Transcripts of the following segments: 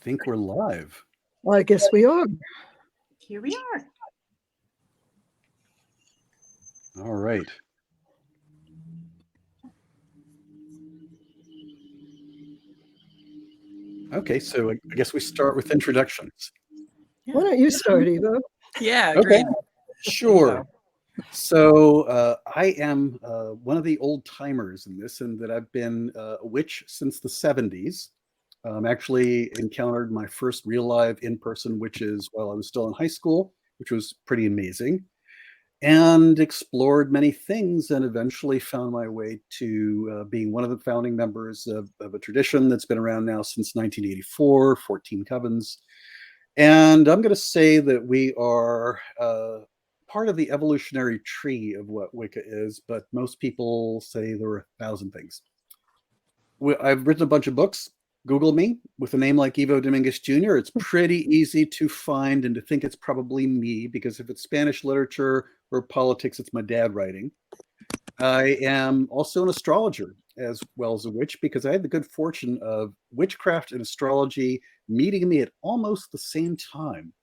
think we're live. Well, I guess we are. Here we are. All right. Okay, so I guess we start with introductions. Why don't you start, Ivo? Yeah, Okay, great. sure. So I am one of the old timers in this, and that I've been a witch since the 70s. Actually encountered my first real live in-person witches while I was still in high school, which was pretty amazing, and explored many things, and eventually found my way to being one of the founding members of a tradition that's been around now since 1984, 14 covens. And I'm going to say that we are part of the evolutionary tree of what Wicca is, but most people say there are 1,000 things. I've written a bunch of books. Google me with a name like Ivo Dominguez Jr. It's pretty easy to find and to think it's probably me, because if it's Spanish literature or politics, it's my dad writing. I am also an astrologer as well as a witch, because I had the good fortune of witchcraft and astrology meeting me at almost the same time.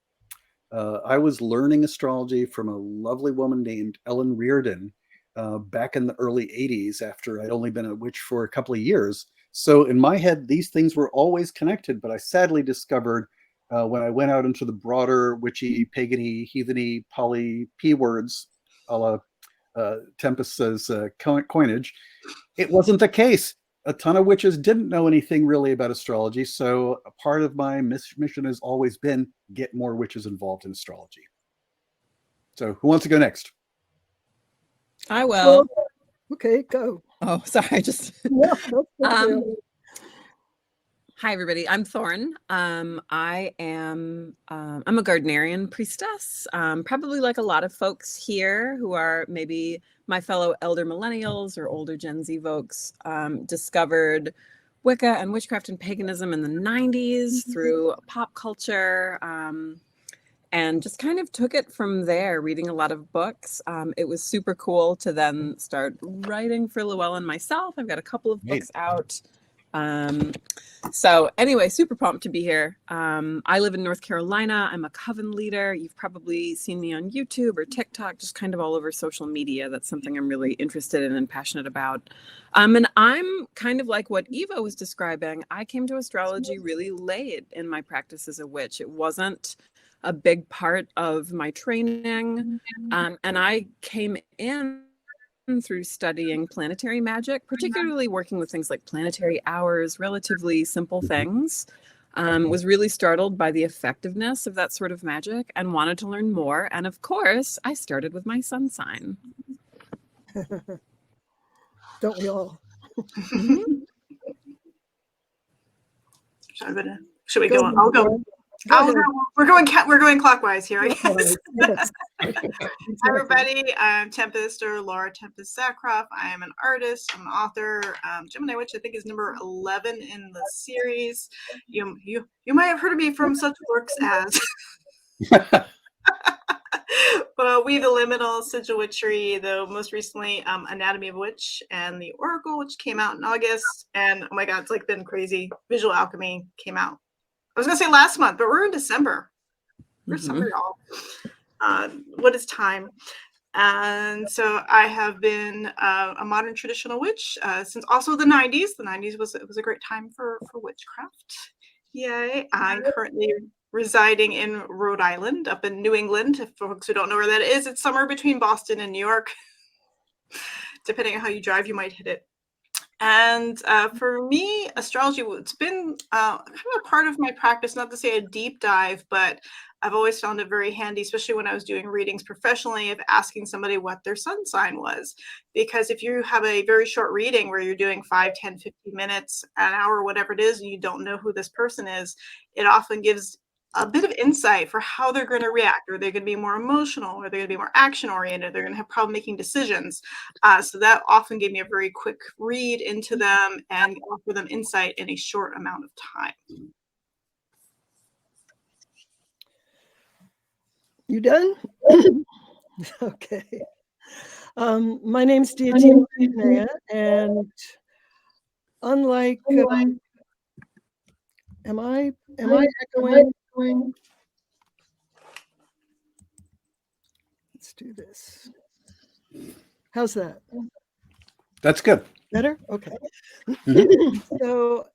I was learning astrology from a lovely woman named Ellen Reardon back in the early 80s, after I'd only been a witch for a couple of years. So in my head, these things were always connected, but I sadly discovered when I went out into the broader witchy, pagany, heatheny, poly P words, a la Tempest's coinage, it wasn't the case. A ton of witches didn't know anything really about astrology, so a part of my mission has always been get more witches involved in astrology. So who wants to go next? I will. Okay, go. Oh, sorry. Just Yeah, hi, everybody. I'm Thorn. I'm a Gardnerian priestess. Probably like a lot of folks here who are maybe my fellow elder millennials or older Gen Z folks, discovered Wicca and witchcraft and paganism in the 90s through pop culture. And just kind of took it from there, reading a lot of books. It was super cool to then start writing for Llewellyn myself. I've got a couple of books out. So anyway, super pumped to be here. I live in North Carolina. I'm a coven leader. You've probably seen me on YouTube or TikTok, just kind of all over social media. That's something I'm really interested in and passionate about. And I'm kind of like what Ivo was describing. I came to astrology really late in my practice as a witch. It wasn't a big part of my training. And I came in through studying planetary magic, particularly working with things like planetary hours, relatively simple things. Was really startled by the effectiveness of that sort of magic and wanted to learn more. And of course, I started with my sun sign. Don't we all? Should we go on? I'll go. We're going clockwise here, I guess. Hi, everybody. I'm Tempest, or Laura Tempest Zakroff. I am an artist. I'm an author. Gemini Witch, I think, is number 11 in the series. You might have heard of me from such works as We the Liminal, Sigil Witchery, though most recently Anatomy of a Witch, and The Oracle, which came out in August. And oh my God, it's like been crazy. Visual Alchemy came out. I was gonna say last month, but we're in December. We're summer, y'all. What is time? And so I have been a modern traditional witch since also the 90s. The 90s was a great time for witchcraft. Yay! I'm currently residing in Rhode Island, up in New England. If folks who don't know where that is, it's somewhere between Boston and New York. Depending on how you drive, you might hit it. And for me, astrology, it's been kind of a part of my practice, not to say a deep dive, but I've always found it very handy, especially when I was doing readings professionally, of asking somebody what their sun sign was. Because if you have a very short reading where you're doing 5, 10, 15 minutes, an hour, whatever it is, and you don't know who this person is, it often gives a bit of insight for how they're going to react. Are they going to be more emotional? Are they going to be more action oriented? They're going to have problem making decisions. So that often gave me a very quick read into them and offer them insight in a short amount of time. You done? Okay. My name's Diotima Mantineia, and unlike Am I echoing? Let's do this. How's that? That's good. Better? Okay. So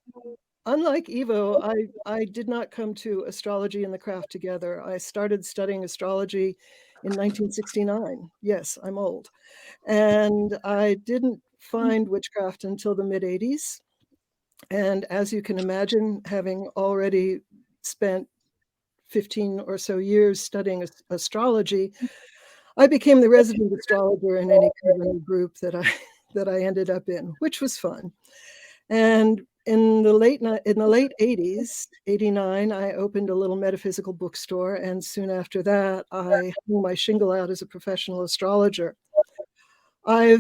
unlike Ivo, I did not come to astrology and the craft together. I started studying astrology in 1969. Yes, I'm old. And I didn't find witchcraft until the mid 80s. And as you can imagine, having already spent 15 or so years studying astrology, I became the resident astrologer in any kind of group that I ended up in, which was fun. And in the late 80s, 89, I opened a little metaphysical bookstore, and soon after that, I hung my shingle out as a professional astrologer. I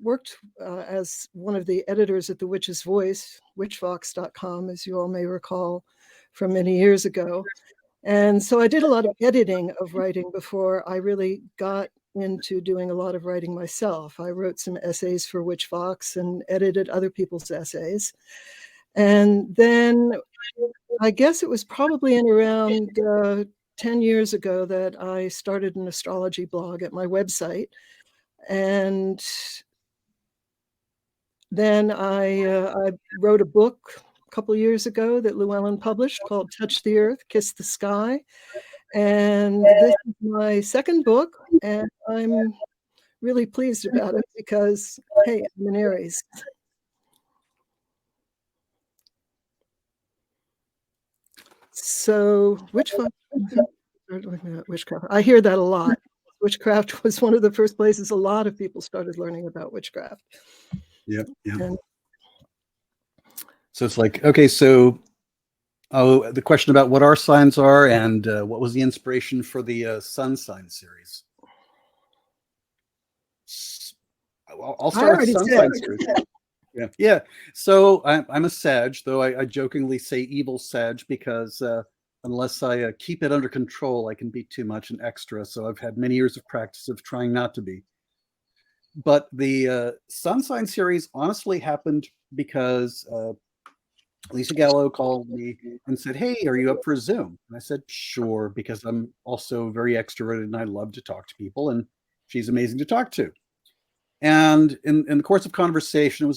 worked as one of the editors at the Witch's Voice, witchvox.com, as you all may recall from many years ago. And so I did a lot of editing of writing before I really got into doing a lot of writing myself. I wrote some essays for Witchvox and edited other people's essays. And then I guess it was probably in around 10 years ago that I started an astrology blog at my website. And then I wrote a book a couple of years ago that Llewellyn published called Touch the Earth, Kiss the Sky. And this is my second book, and I'm really pleased about it because, hey, I'm an Aries. So witchcraft, I hear that a lot. Witchcraft was one of the first places a lot of people started learning about witchcraft. Yeah. And so it's like, okay, so the question about what our signs are and what was the inspiration for the sun sign series? I'll start with the sun sign series. Yeah. So I'm a Sag, though I jokingly say evil Sag because unless I keep it under control, I can be too much and extra. So I've had many years of practice of trying not to be. But the sun sign series honestly happened because Lisa Gallo called me and said, "Hey, are you up for a Zoom?" And I said, "Sure," because I'm also very extroverted and I love to talk to people, and she's amazing to talk to. And in the course of conversation,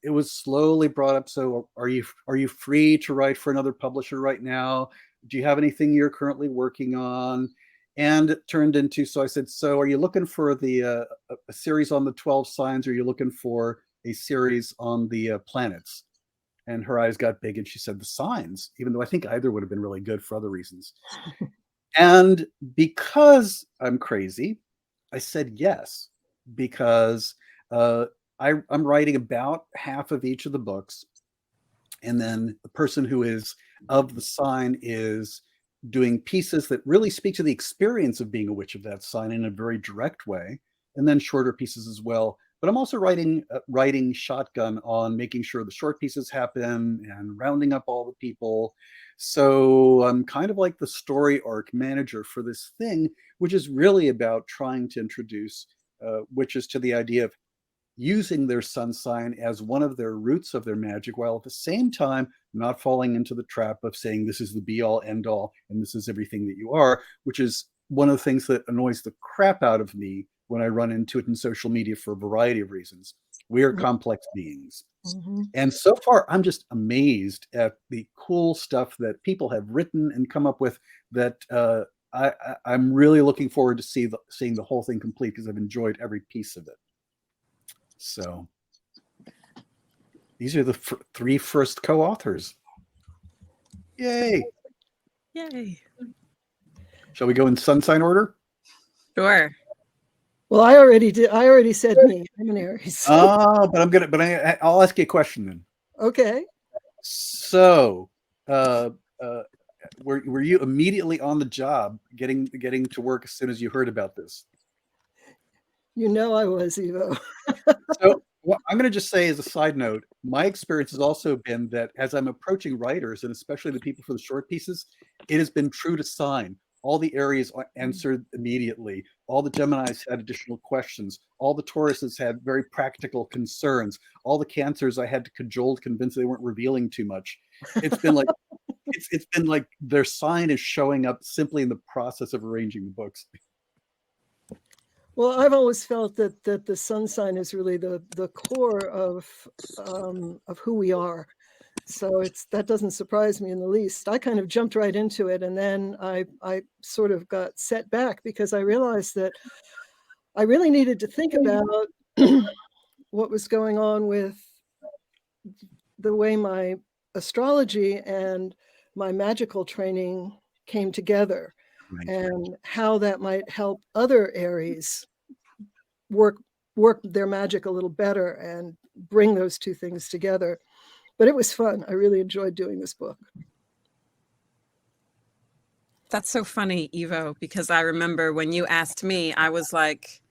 it was slowly brought up. So, are you free to write for another publisher right now? Do you have anything you're currently working on? And it turned into, so I said, so are you looking for a series on the 12 signs, or are you looking for a series on the planets? And her eyes got big and she said, the signs, even though I think either would have been really good for other reasons. And because I'm crazy, I said yes, because I'm writing about half of each of the books. And then the person who is of the sign is doing pieces that really speak to the experience of being a witch of that sign in a very direct way, and then shorter pieces as well. But I'm also writing shotgun on making sure the short pieces happen and rounding up all the people. So I'm kind of like the story arc manager for this thing, which is really about trying to introduce witches to the idea of using their sun sign as one of their roots of their magic, while at the same time not falling into the trap of saying this is the be all end all and this is everything that you are, which is one of the things that annoys the crap out of me when I run into it in social media for a variety of reasons. We are complex beings. Mm-hmm. And so far, I'm just amazed at the cool stuff that people have written and come up with that I'm really looking forward to seeing the whole thing complete, because I've enjoyed every piece of it. So these are the three first co-authors. Yay. Yay. Shall we go in sun sign order? Sure. Well, I already did. I already said me. I'm an Aries. But I'll ask you a question then. Okay. So, were you immediately on the job, getting to work as soon as you heard about this? You know I was, Ivo. So what I'm going to just say as a side note, my experience has also been that as I'm approaching writers, and especially the people for the short pieces, it has been true to sign. All the Aries answered immediately. All the Geminis had additional questions. All the Tauruses had very practical concerns. All the Cancers I had to cajole to convince they weren't revealing too much. It's been like it's been like their sign is showing up simply in the process of arranging the books. Well, I've always felt that the sun sign is really the core of who we are. So that doesn't surprise me in the least. I kind of jumped right into it, and then I sort of got set back because I realized that I really needed to think about what was going on with the way my astrology and my magical training came together, and how that might help other Aries work their magic a little better and bring those two things together. But it was fun. I really enjoyed doing this book. That's so funny, Ivo, because I remember when you asked me, I was like,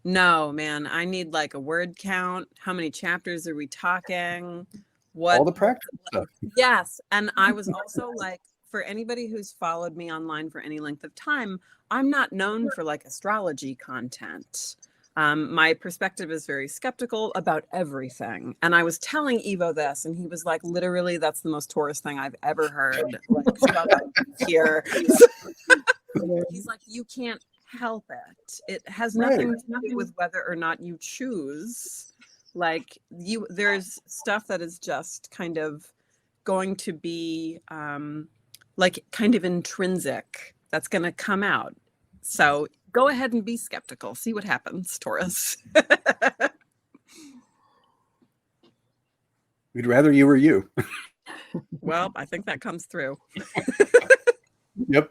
no, man, I need like a word count. How many chapters are we talking? What? All the practical stuff. Yes. And I was also like, for anybody who's followed me online for any length of time, I'm not known for like astrology content. My perspective is very skeptical about everything. And I was telling Ivo this, and he was like, literally, that's the most Taurus thing I've ever heard. Like, shut up here. He's like, you can't help it. It has nothing to do with whether or not you choose. Like, there's stuff that is just kind of going to be like kind of intrinsic that's going to come out. So go ahead and be skeptical. See what happens, Taurus. We'd rather you were you. Well, I think that comes through. Yep.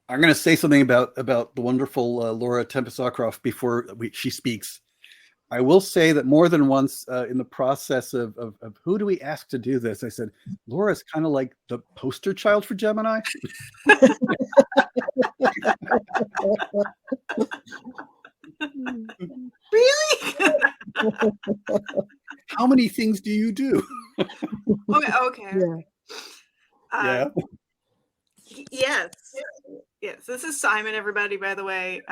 I'm going to say something about the wonderful Laura Tempest Zakroff before she speaks. I will say that more than once in the process of who do we ask to do this, I said, Laura's kind of like the poster child for Gemini. Really? How many things do you do? Okay. Yeah. Yes. This is Simon, everybody, by the way.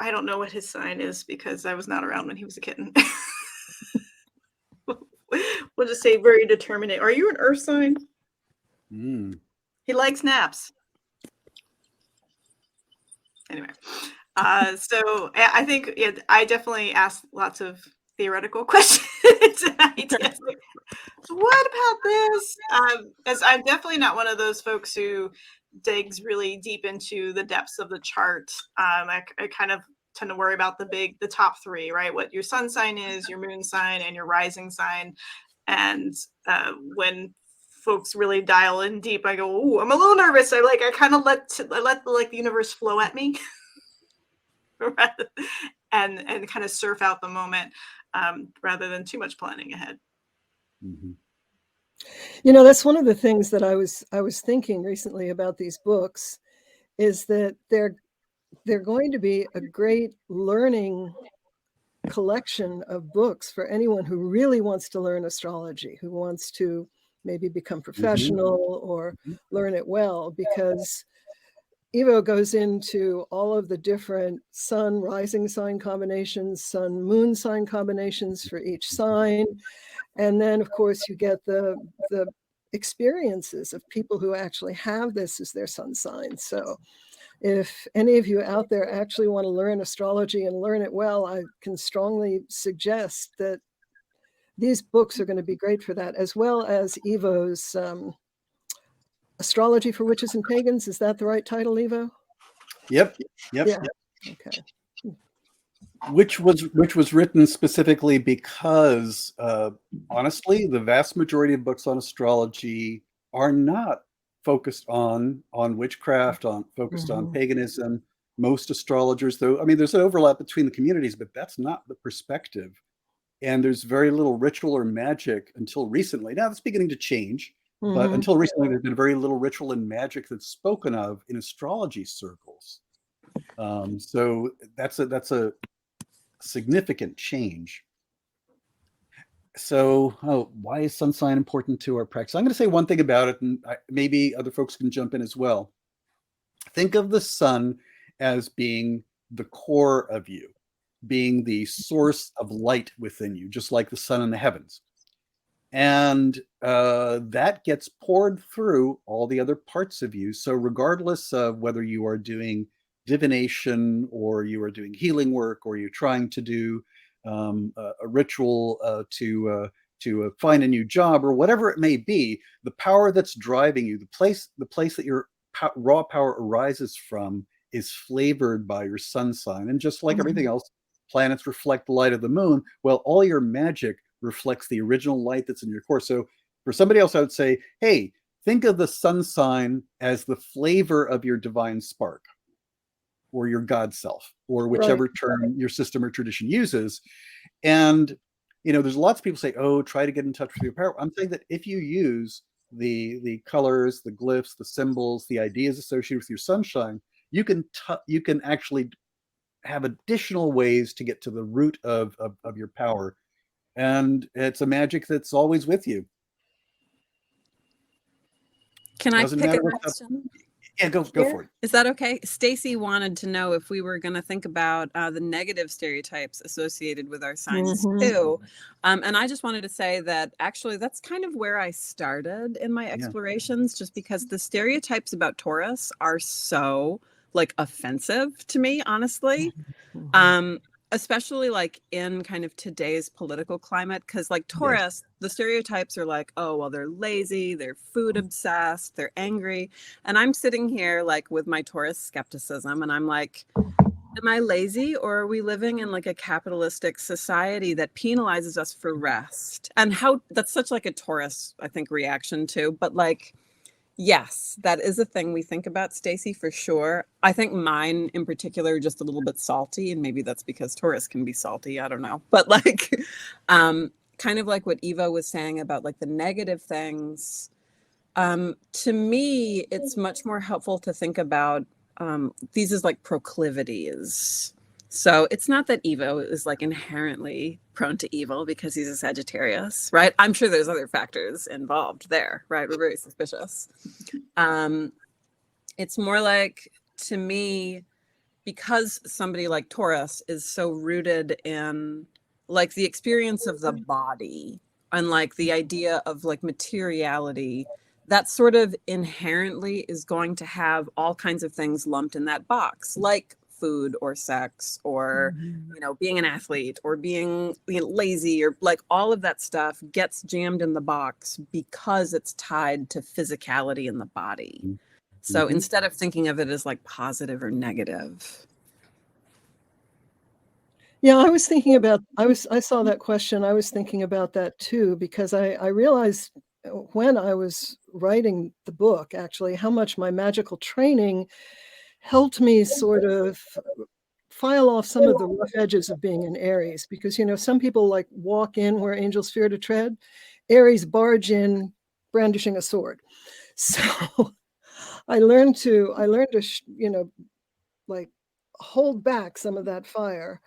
I don't know what his sign is because I was not around when he was a kitten. We'll just say very determined. Are you an earth sign? He likes naps. Anyway, so I think I definitely asked lots of theoretical questions tonight. What about this? As I'm definitely not one of those folks who digs really deep into the depths of the chart. I kind of tend to worry about the top three, right? What your sun sign is, your moon sign, and your rising sign. And when folks really dial in deep, I go, "Ooh, I'm a little nervous." I kind of let the universe flow at me, and kind of surf out the moment, rather than too much planning ahead. Mm-hmm. You know, that's one of the things that I was thinking recently about these books, is that they're going to be a great learning collection of books for anyone who really wants to learn astrology, who wants to maybe become professional or learn it well, because Ivo goes into all of the different sun rising sign combinations, sun moon sign combinations for each sign. And then, of course, you get the experiences of people who actually have this as their sun sign. So if any of you out there actually want to learn astrology and learn it well, I can strongly suggest that these books are going to be great for that, as well as Ivo's Astrology for Witches and Pagans. Is that the right title, Ivo? Yep. Yeah. Okay. Which was written specifically because, honestly, the vast majority of books on astrology are not focused on witchcraft, focused on paganism. Most astrologers, though, I mean, there's an overlap between the communities, but that's not the perspective. And there's very little ritual or magic until recently. Now it's beginning to change, but until recently, there's been very little ritual and magic that's spoken of in astrology circles. So that's a significant change. So, why is sun sign important to our practice? I'm going to say one thing about it, and maybe other folks can jump in as well. Think of the sun as being the core of you, being the source of light within you, just like the sun in the heavens. And that gets poured through all the other parts of you. So regardless of whether you are doing divination or you are doing healing work or you're trying to do a ritual to find a new job or whatever it may be, the power that's driving you, the place that your raw power arises from is flavored by your sun sign. And just like everything else, planets reflect the light of the moon. Well, all your magic reflects the original light that's in your core. So for somebody else, I would say, hey, think of the sun sign as the flavor of your divine spark or your God self, or whichever term your system or tradition uses. And, there's lots of people say, oh, try to get in touch with your power. I'm saying that if you use the colors, the glyphs, the symbols, the ideas associated with your sunshine, you can actually have additional ways to get to the root of your power. And it's a magic that's always with you. Can I pick a question? Yeah, go for it. Is that okay? Stacy wanted to know if we were going to think about the negative stereotypes associated with our signs too. And I just wanted to say that actually that's kind of where I started in my explorations, just because the stereotypes about Taurus are so offensive to me, honestly. Especially in kind of today's political climate, because Taurus, the stereotypes are oh, well, they're lazy, they're food obsessed, they're angry. And I'm sitting here with my Taurus skepticism, and I'm like, am I lazy, or are we living in a capitalistic society that penalizes us for rest? And how that's such a Taurus, I think, reaction too. But yes, that is a thing we think about, Stacy, for sure. I think mine in particular are just a little bit salty, and maybe that's because Taurus can be salty. I don't know. But kind of what Ivo was saying about the negative things. To me, it's much more helpful to think about these as proclivities. So it's not that Ivo is inherently prone to evil because he's a Sagittarius, right? I'm sure there's other factors involved there, right? We're very suspicious. It's more to me, because somebody like Taurus is so rooted in the experience of the body and the idea of materiality, that sort of inherently is going to have all kinds of things lumped in that box, like food or sex or being an athlete or being lazy, or all of that stuff gets jammed in the box because it's tied to physicality in the body. So instead of thinking of it as positive or negative. Yeah, I was thinking about, I saw that question. I was thinking about that too, because I realized when I was writing the book, actually, how much my magical training helped me sort of file off some of the rough edges of being an Aries, because some people walk in where angels fear to tread. Aries barge in brandishing a sword. So I learned to hold back some of that fire,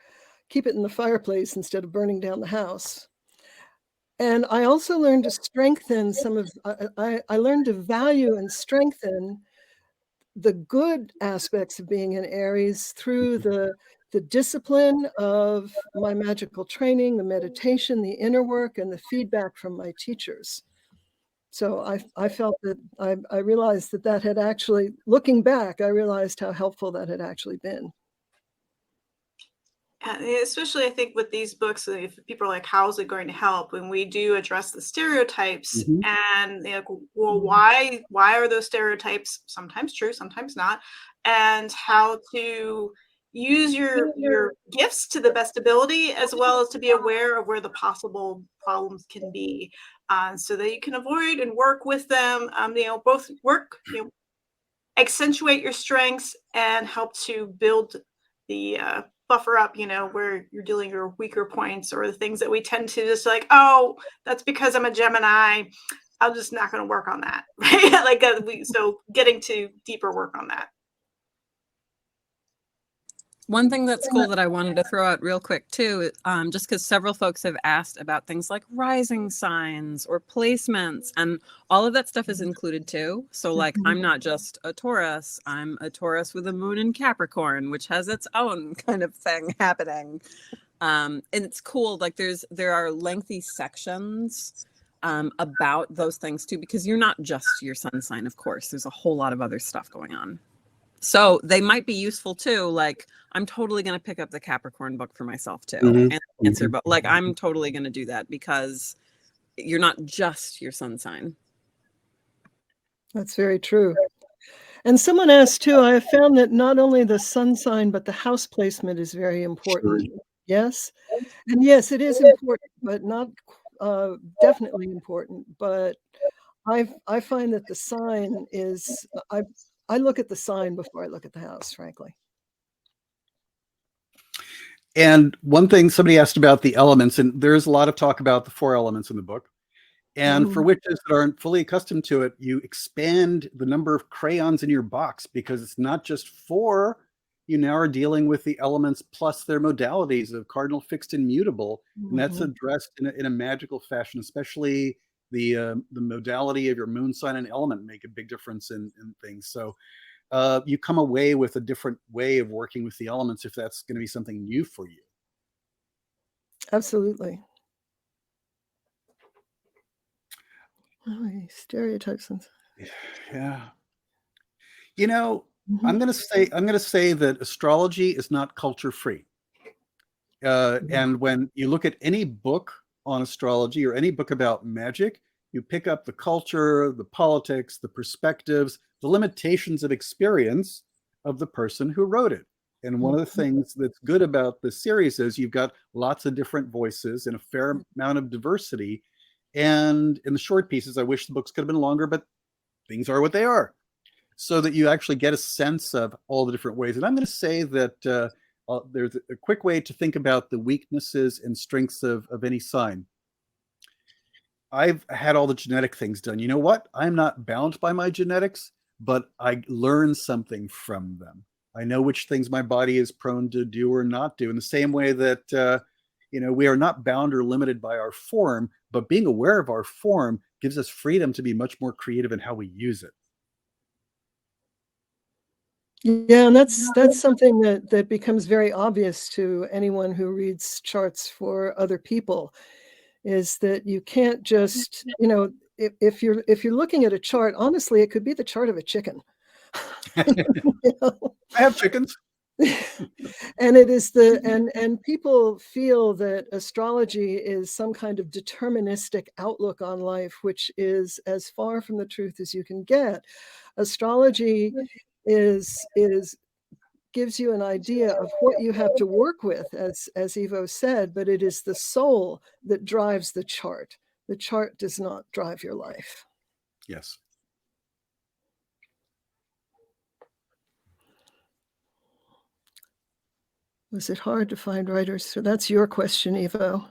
keep it in the fireplace instead of burning down the house. And I also learned to strengthen I learned to value and strengthen the good aspects of being an Aries through the discipline of my magical training, the meditation, the inner work, and the feedback from my teachers. So I felt that I realized that had actually, looking back, I realized how helpful that had actually been. Especially, I think, with these books, if people are how's it going to help when we do address the stereotypes, and well, why are those stereotypes sometimes true, sometimes not, and how to use your gifts to the best ability, as well as to be aware of where the possible problems can be, so that you can avoid and work with them. Both work, accentuate your strengths and help to build the buffer up, where you're dealing your weaker points, or the things that we tend to just oh, that's because I'm a Gemini, I'm just not going to work on that, right? So getting to deeper work on that. One thing that's cool that I wanted to throw out real quick too, just because several folks have asked about things like rising signs or placements, and all of that stuff is included too. So like, I'm not just a Taurus, I'm a Taurus with a moon in Capricorn, which has its own kind of thing happening. And it's cool, like there are lengthy sections about those things too, because you're not just your sun sign, of course. There's a whole lot of other stuff going on. So they might be useful too. Like, I'm totally going to pick up the Capricorn book for myself too, and Cancer, but like, I'm totally going to do that because you're not just your sun sign. That's very true. And someone asked too, I have found that not only the sun sign, but the house placement is very important. Sure. Yes. And yes, it is important, but not definitely important. But I find that the sign is, I look at the sign before I look at the house, frankly. And one thing somebody asked about the elements, and there's a lot of talk about the 4 elements in the book. And for witches that aren't fully accustomed to it, you expand the number of crayons in your box, because it's not just 4. You now are dealing with the elements plus their modalities of cardinal, fixed, and mutable. And that's addressed in a magical fashion, especially the modality of your moon sign and element make a big difference in things. So you come away with a different way of working with the elements if that's going to be something new for you. Absolutely. Stereotypes. Yeah. You know, I'm going to say that astrology is not culture free. And when you look at any book on astrology or any book about magic, you pick up the culture, the politics, the perspectives, the limitations of experience of the person who wrote it. And one of the things that's good about the series is you've got lots of different voices and a fair amount of diversity. And in the short pieces, I wish the books could have been longer, but things are what they are, so that you actually get a sense of all the different ways. And I'm going to say that there's a quick way to think about the weaknesses and strengths of any sign. I've had all the genetic things done. You know what? I'm not bound by my genetics, but I learn something from them. I know which things my body is prone to do or not do, in the same way that we are not bound or limited by our form, but being aware of our form gives us freedom to be much more creative in how we use it. Yeah, and that's something that becomes very obvious to anyone who reads charts for other people, is that you can't just, if you're looking at a chart, honestly, it could be the chart of a chicken. I have chickens. And it is and people feel that astrology is some kind of deterministic outlook on life, which is as far from the truth as you can get. Astrology gives you an idea of what you have to work with, as Ivo said, but it is the soul that drives the chart. The chart does not drive your life. Yes. Was it hard to find writers? So that's your question, Ivo.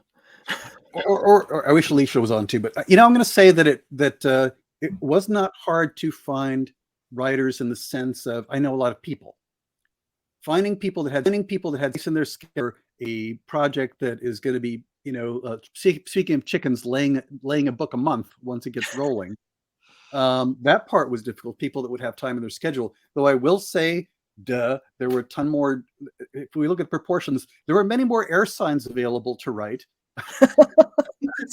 Or I wish Alicia was on too, but I'm going to say that it was not hard to find writers in the sense of, I know a lot of people. Finding people that had this in their skill, a project that is going to be, speaking of chickens, laying a book a month once it gets rolling. That part was difficult. People that would have time in their schedule. Though I will say, there were a ton more. If we look at proportions, there were many more air signs available to write.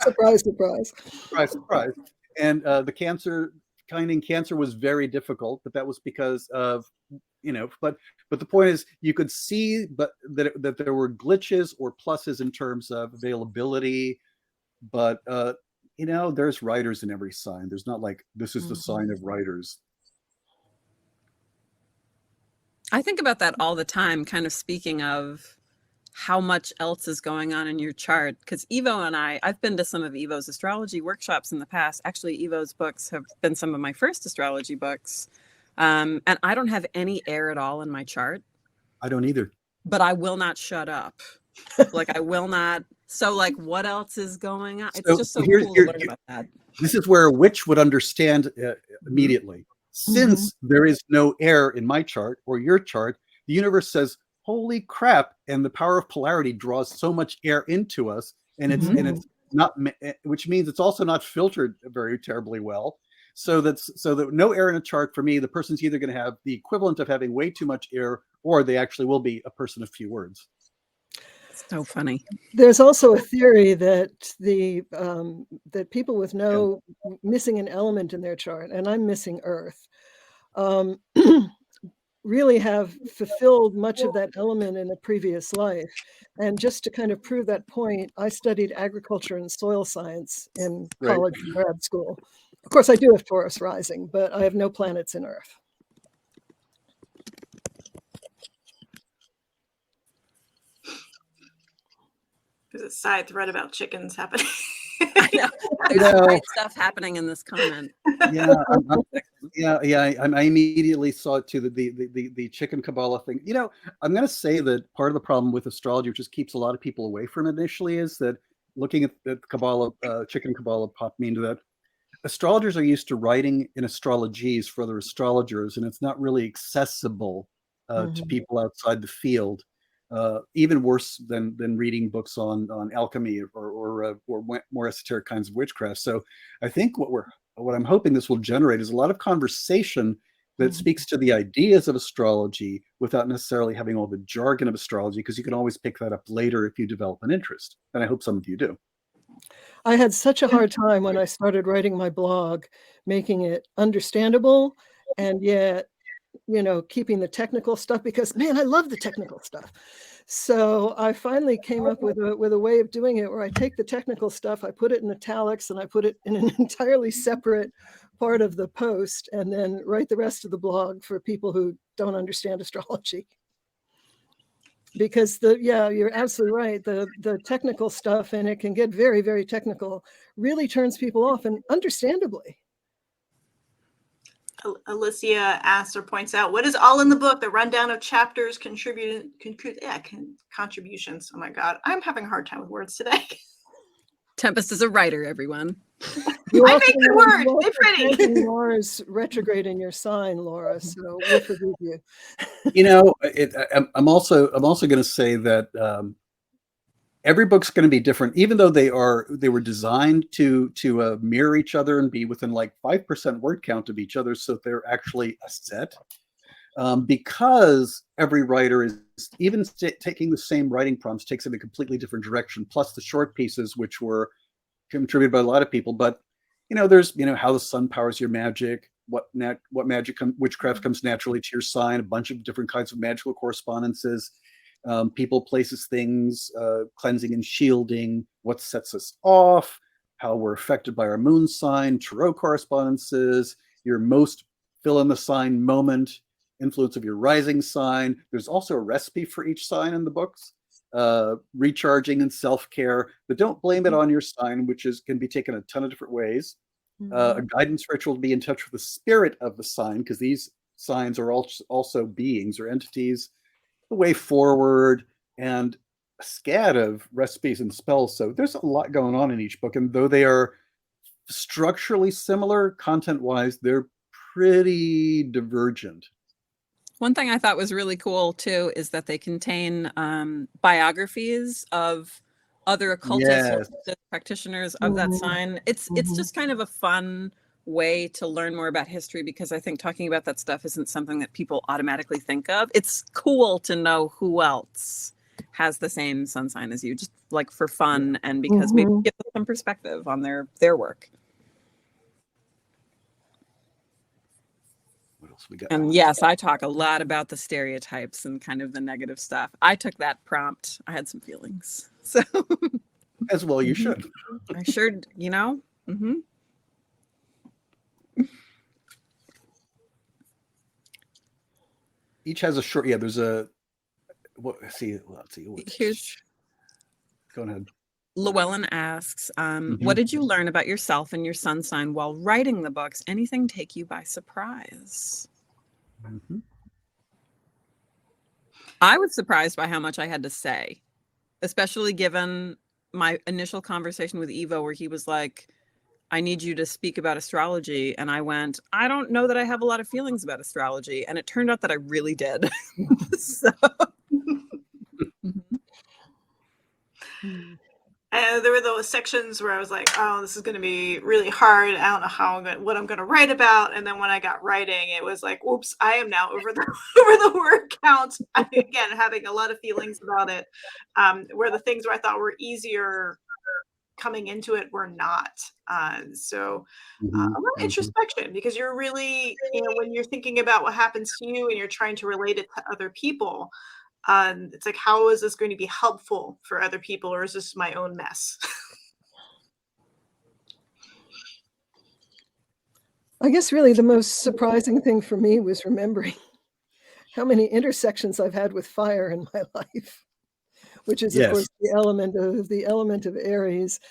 Surprise, surprise. Surprise, surprise. And the Cancer was very difficult, but that was because of, but the point is, you could see that there were glitches or pluses in terms of availability, but there's writers in every sign. There's not like this is the sign of writers. I think about that all the time, kind of speaking of how much else is going on in your chart, because Ivo and I've been to some of Ivo's astrology workshops in the past. Actually, Ivo's books have been some of my first astrology books. And I don't have any air at all in my chart. I don't either. But I will not shut up. Like, I will not. So, like, what else is going on? It's just so cool to learn about that. This is where a witch would understand immediately. Since there is no air in my chart or your chart, the universe says, holy crap. And the power of polarity draws so much air into us, and it's not, which means it's also not filtered very terribly well. So that no air in a chart, for me, the person's either going to have the equivalent of having way too much air, or they actually will be a person of few words. So funny. There's also a theory that that people with no missing an element in their chart, and I'm missing Earth, really have fulfilled much of that element in a previous life. And just to kind of prove that point, I studied agriculture and soil science in college and grad school. Of course, I do have Taurus rising, but I have no planets in Earth. There's a side thread about chickens happening. I know. There's great stuff happening in this comment. I immediately saw it too, the chicken Kabbalah thing. You know, I'm going to say that part of the problem with astrology, which just keeps a lot of people away from it initially, is that looking at the Kabbalah, chicken Kabbalah popped me into that. Astrologers are used to writing in astrologies for other astrologers, and it's not really accessible to people outside the field. Even worse than reading books on alchemy or more esoteric kinds of witchcraft. So I think what I'm hoping this will generate is a lot of conversation that speaks to the ideas of astrology without necessarily having all the jargon of astrology, because you can always pick that up later if you develop an interest. And I hope some of you do. I had such a hard time when I started writing my blog, making it understandable and yet, you know, keeping the technical stuff, because man, I love the technical stuff. So I finally came up with a way of doing it where I take the technical stuff, I put it in italics, and I put it in an entirely separate part of the post, and then write the rest of the blog for people who don't understand astrology. Because you're absolutely right. The technical stuff, and it can get very, very technical, really turns people off, and understandably. Alicia asks or points out, what is all in the book? The rundown of chapters, contributions. Oh my God, I'm having a hard time with words today. Tempest is a writer, everyone. I make good words. They're pretty. Mars retrograde in your sign, Laura. So we'll forgive you. You know, I'm also going to say that every book's going to be different, even though they were designed to mirror each other and be within like 5% word count of each other, so they're actually a set. Because every writer is even taking the same writing prompts, takes it in a completely different direction. Plus the short pieces, which were contributed by a lot of people. But you know, there's how the sun powers your magic, what magic witchcraft comes naturally to your sign, a bunch of different kinds of magical correspondences. People, places, things, cleansing and shielding, what sets us off, how we're affected by our moon sign, tarot correspondences, your most fill in the sign moment, influence of your rising sign. There's also a recipe for each sign in the books, recharging and self-care, but don't blame it on your sign, which can be taken a ton of different ways. A guidance ritual to be in touch with the spirit of the sign, because these signs are also beings or entities. The way forward, and a scad of recipes and spells. So there's a lot going on in each book, and though they are structurally similar, content-wise, they're pretty divergent. One thing I thought was really cool too is that they contain biographies of other occultists or practitioners of that sign. It's just kind of a fun way to learn more about history, because I think talking about that stuff isn't something that people automatically think of. It's cool to know who else has the same sun sign as you, just like for fun, and because maybe give them some perspective on their work. What else we got? And yes, I talk a lot about the stereotypes and kind of the negative stuff. I took that prompt. I had some feelings. So as well you should. I sure, Each has a short. Yeah, there's a. Let's see. Here's. Go ahead. Llewellyn asks, what did you learn about yourself and your sun sign while writing the books? Anything take you by surprise? I was surprised by how much I had to say, especially given my initial conversation with Ivo, where he was like, I need you to speak about astrology. And I went, I don't know that I have a lot of feelings about astrology. And it turned out that I really did. So and there were those sections where I was like, oh, this is going to be really hard. I don't know what I'm going to write about. And then when I got writing, it was like, oops, I am now over the over the word count. Again, having a lot of feelings about it, where the things where I thought were easier coming into it were not. So a lot of introspection, because you're really, when you're thinking about what happens to you and you're trying to relate it to other people, it's like, how is this going to be helpful for other people, or is this my own mess? I guess really the most surprising thing for me was remembering how many intersections I've had with fire in my life, which is, of course, the element of Aries,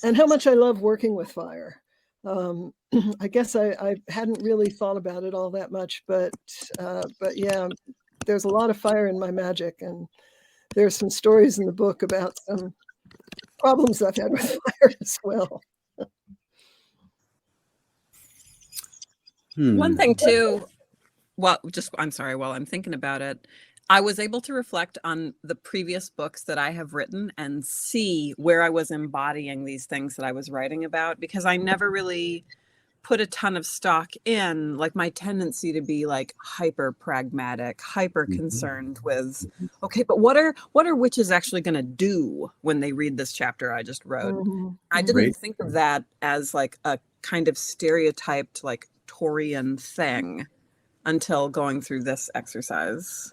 and how much I love working with fire. I guess I hadn't really thought about it all that much, but yeah, there's a lot of fire in my magic, and there's some stories in the book about some problems I've had with fire as well. One thing too, I'm sorry, while I'm thinking about it, I was able to reflect on the previous books that I have written and see where I was embodying these things that I was writing about, because I never really put a ton of stock in, like, my tendency to be like hyper pragmatic, hyper concerned with, okay, but what are witches actually going to do when they read this chapter I just wrote? I didn't think of that as like a kind of stereotyped, like, Taurian thing until going through this exercise.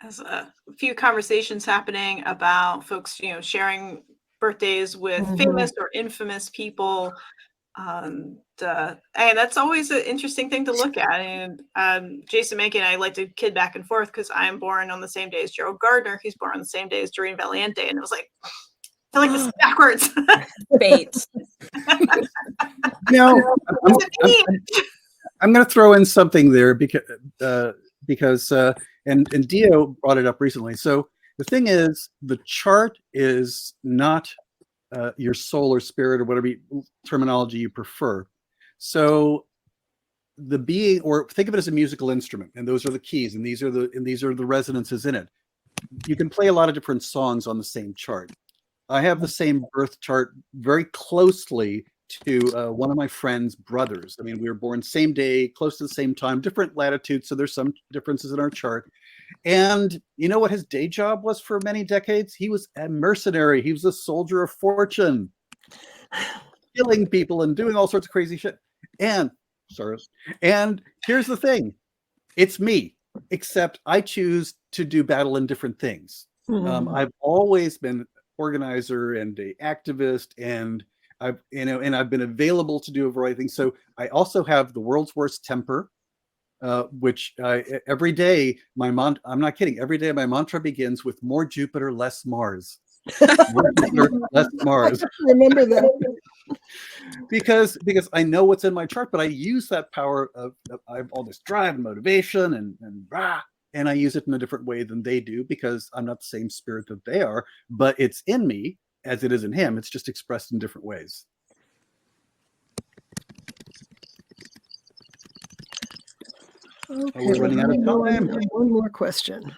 There's a few conversations happening about folks, sharing birthdays with famous or infamous people. And that's always an interesting thing to look at. And Jason Mankey and I like to kid back and forth, because I'm born on the same day as Gerald Gardner. He's born on the same day as Doreen Valiente. And it was like, I feel like this is backwards. Fate. I'm going to throw in something there because and Dio brought it up recently. So the thing is, the chart is not your soul or spirit, or whatever terminology you prefer. So the being, or think of it as a musical instrument, and those are the keys, and these are the resonances in it. You can play a lot of different songs on the same chart. I have the same birth chart very closely to one of my friend's brothers. I mean, we were born same day, close to the same time, different latitudes, so there's some differences in our chart. And you know what his day job was for many decades? He was a mercenary. He was a soldier of fortune, killing people and doing all sorts of crazy shit. And here's the thing. It's me, except I choose to do battle in different things. I've always been organizer and a activist, and I've been available to do a variety of things. So I also have the world's worst temper, which every day I'm not kidding. Every day my mantra begins with more Jupiter, less Mars. More Jupiter, less Mars. Remember that. because I know what's in my chart, but I use that power of I have all this drive and motivation and I use it in a different way than they do, because I'm not the same spirit that they are, but it's in me as it is in him. It's just expressed in different ways. Okay, we're running out of time. One more question.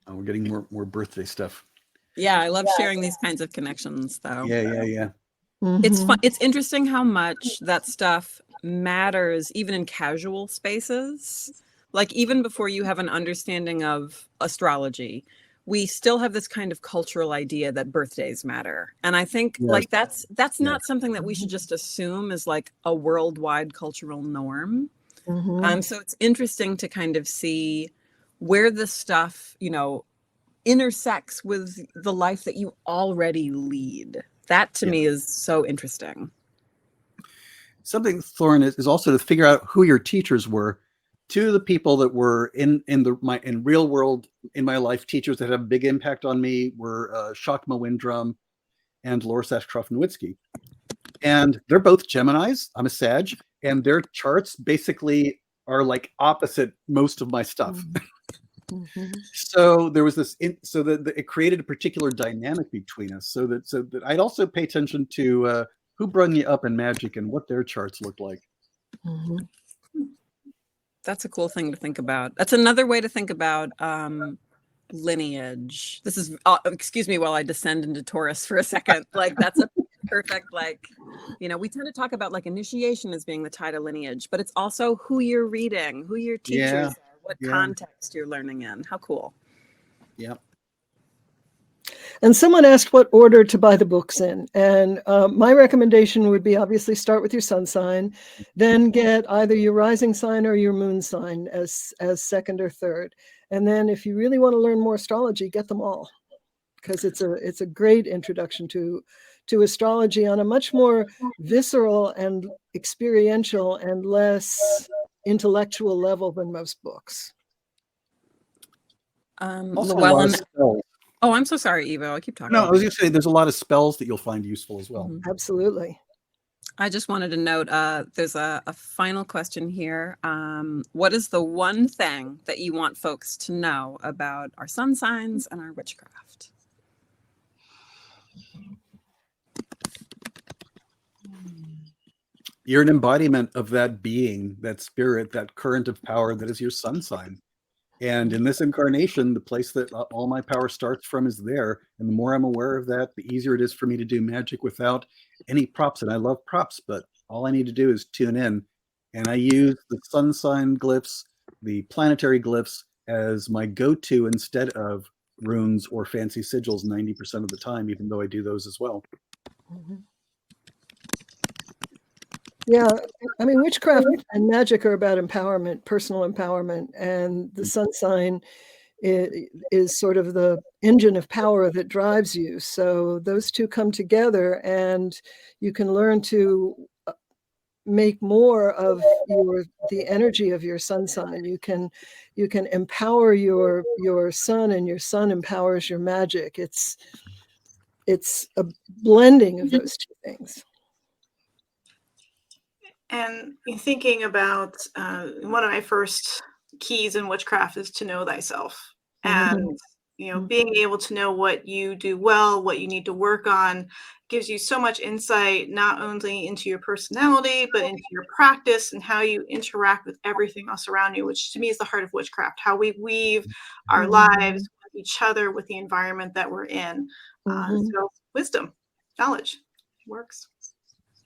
Oh, we're getting more birthday stuff. Yeah, I love sharing these kinds of connections, though. Yeah. It's fun. It's interesting how much that stuff matters, even in casual spaces. Like, even before you have an understanding of astrology, we still have this kind of cultural idea that birthdays matter. And I think like that's not something that we should just assume is like a worldwide cultural norm. So it's interesting to kind of see where this stuff, intersects with the life that you already lead. That to me is so interesting. Something, Thorn, is also to figure out who your teachers were. Two of the people that were in real world in my life, teachers that have a big impact on me, were Shakma Windrum and Laura Tempest. And they're both Geminis. I'm a Sag, and their charts basically are like opposite most of my stuff. So there was this, it created a particular dynamic between us. So that I'd also pay attention to who brung you up in magic and what their charts look like. Mhm. That's a cool thing to think about. That's another way to think about lineage. This is, excuse me while I descend into Taurus for a second. Like, that's a perfect, like, we tend to talk about like initiation as being the tie to lineage, but it's also who you're reading, who your teachers are, what context you're learning in. How cool. Yeah. And someone asked what order to buy the books in. And my recommendation would be obviously start with your sun sign, then get either your rising sign or your moon sign as second or third. And then if you really want to learn more astrology, get them all, because it's a great introduction to astrology on a much more visceral and experiential and less intellectual level than most books. Llewellyn. Oh, I'm so sorry, Ivo. I keep talking. No, I was going to say there's a lot of spells that you'll find useful as well. Absolutely. I just wanted to note there's a final question here. What is the one thing that you want folks to know about our sun signs and our witchcraft? You're an embodiment of that being, that spirit, that current of power that is your sun sign. And in this incarnation, the place that all my power starts from is there. And the more I'm aware of that, the easier it is for me to do magic without any props. And I love props, but all I need to do is tune in. And I use the sun sign glyphs, the planetary glyphs, as my go-to instead of runes or fancy sigils 90% of the time, even though I do those as well. Mm-hmm. Yeah, I mean, witchcraft and magic are about empowerment, personal empowerment, and the sun sign is sort of the engine of power that drives you. So those two come together, and you can learn to make more of the energy of your sun sign. You can empower your sun, and your sun empowers your magic. It's a blending of those two things. And thinking about one of my first keys in witchcraft is to know thyself. And, being able to know what you do well, what you need to work on, gives you so much insight, not only into your personality, but into your practice and how you interact with everything else around you, which to me is the heart of witchcraft, how we weave our lives with each other, with the environment that we're in. So wisdom, knowledge works.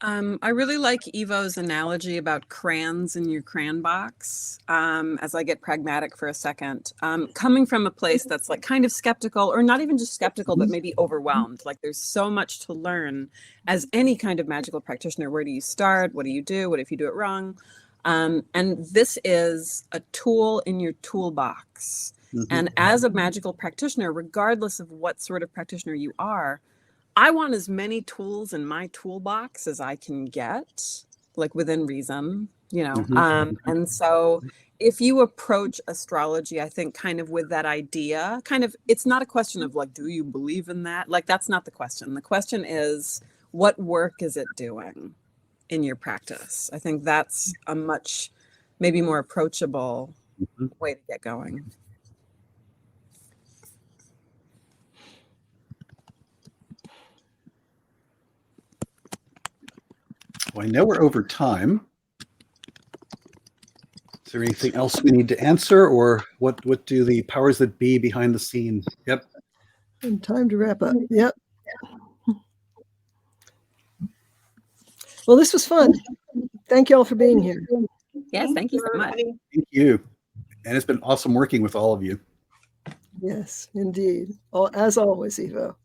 I really like Ivo's analogy about crayons in your crayon box. As I get pragmatic for a second, coming from a place that's like kind of skeptical, or not even just skeptical, but maybe overwhelmed. Like there's so much to learn as any kind of magical practitioner. Where do you start? What do you do? What if you do it wrong? And this is a tool in your toolbox. And as a magical practitioner, regardless of what sort of practitioner you are, I want as many tools in my toolbox as I can get, like within reason, and so if you approach astrology, I think kind of with that idea, it's not a question of like, do you believe in that? Like, that's not the question. The question is, what work is it doing in your practice? I think that's a much maybe more approachable way to get going. Well, I know we're over time. Is there anything else we need to answer, or what do the powers that be behind the scene? Yep. And time to wrap up. Yep. Well, this was fun. Thank you all for being here. Yes, thank you so much. Thank you. And it's been awesome working with all of you. Yes, indeed. As always, Ivo.